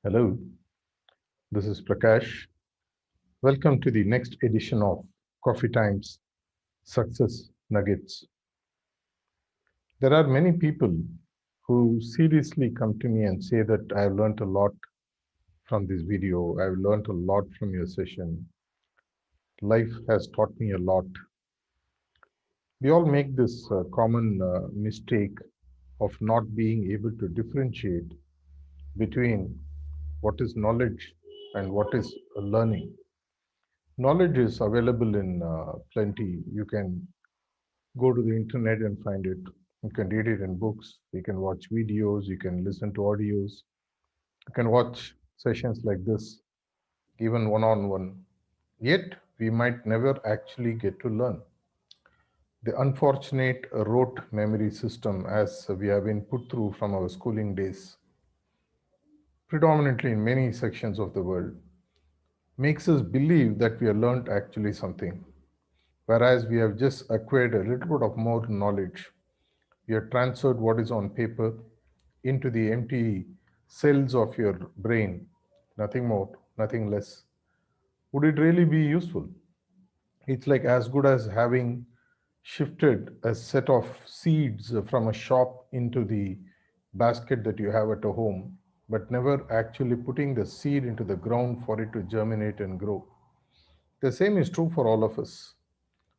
Hello, this is Prakash. Welcome to the next edition of Coffee Times Success Nuggets. There are many people who seriously come to me and say that I've learned a lot from this video. I've learned a lot from your session. Life has taught me a lot. We all make this common mistake of not being able to differentiate between what is knowledge and what is learning. Knowledge is available in plenty. You can go to the internet and find it. You can read it in books. You can watch videos. You can listen to audios. You can watch sessions like this, even one on one. Yet, we might never actually get to learn. The unfortunate rote memory system, as we have been put through from our schooling days, predominantly in many sections of the world, makes us believe that we have learned actually something, whereas we have just acquired a little bit of more knowledge. We have transferred what is on paper into the empty cells of your brain. Nothing more, nothing less. Would it really be useful? It's like as good as having shifted a set of seeds from a shop into the basket that you have at a home, but never actually putting the seed into the ground for it to germinate and grow. The same is true for all of us.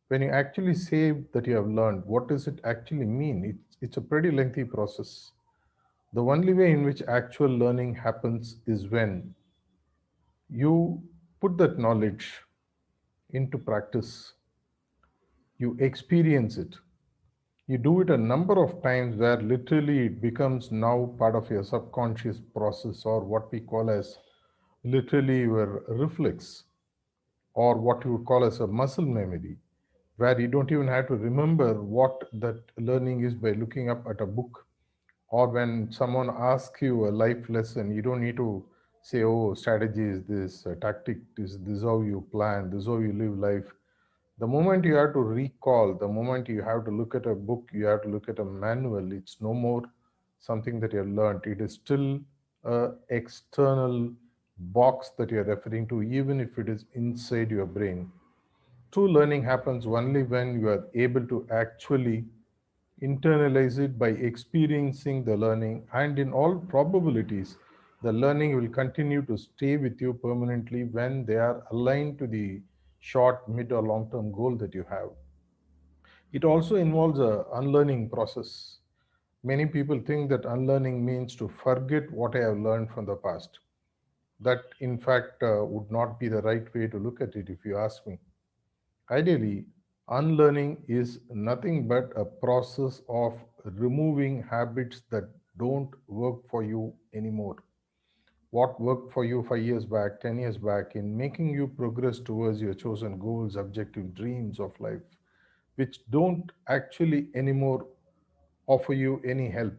When you actually say that you have learned, what does it actually mean? It's a pretty lengthy process. The only way in which actual learning happens is when you put that knowledge into practice, you experience it. You do it a number of times where literally it becomes now part of your subconscious process, or what we call as literally your reflex, or what you would call as a muscle memory, where you don't even have to remember what that learning is by looking up at a book, or when someone asks you a life lesson, you don't need to say, oh, strategy is this, tactic is this, how you plan, this is how you live life. The moment you have to recall, the moment you have to look at a book, you have to look at a manual, it's no more something that you have learned. It is still a external box that you're referring to, even if it is inside your brain. True learning happens only when you are able to actually internalize it by experiencing the learning, and in all probabilities, the learning will continue to stay with you permanently when they are aligned to the short, mid, or long term goal that you have. It also involves a unlearning process. Many people think that unlearning means to forget what I have learned from the past. That, in fact, would not be the right way to look at it if you ask me. Ideally, unlearning is nothing but a process of removing habits that don't work for you anymore. What worked for you 5 years back, 10 years back, in making you progress towards your chosen goals, objective dreams of life, which don't actually anymore offer you any help.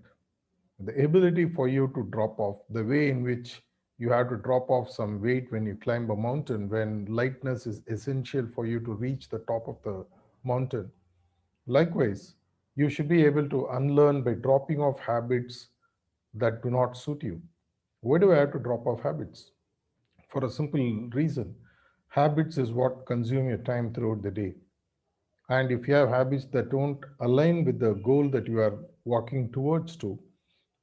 The ability for you to drop off, the way in which you have to drop off some weight when you climb a mountain, when lightness is essential for you to reach the top of the mountain. Likewise, you should be able to unlearn by dropping off habits that do not suit you. Why do I have to drop off habits? For a simple reason. Habits is what consume your time throughout the day. And if you have habits that don't align with the goal that you are walking towards to,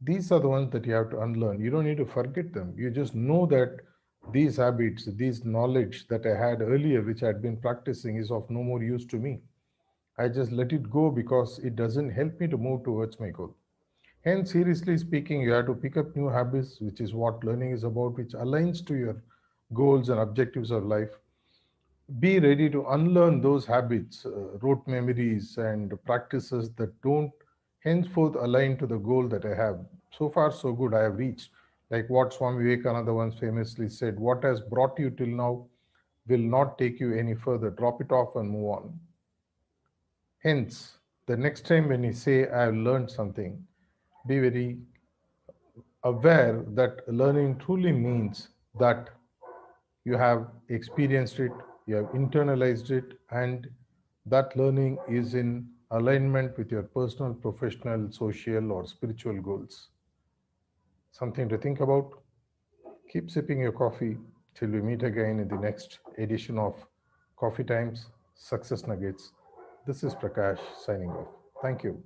these are the ones that you have to unlearn. You don't need to forget them. You just know that these habits, these knowledge that I had earlier, which I had been practicing, is of no more use to me. I just let it go because it doesn't help me to move towards my goal. Hence, seriously speaking, you have to pick up new habits, which is what learning is about, which aligns to your goals and objectives of life. Be ready to unlearn those habits, rote memories, and practices that don't henceforth align to the goal that I have. So far, so good, I have reached. Like what Swami Vivekananda once famously said, what has brought you till now will not take you any further. Drop it off and move on. Hence, the next time when you say, I have learned something, be very aware that learning truly means that you have experienced it, you have internalized it, and that learning is in alignment with your personal, professional, social, or spiritual goals. Something to think about. Keep sipping your coffee till we meet again in the next edition of Coffee Times Success Nuggets. This is Prakash signing off. Thank you.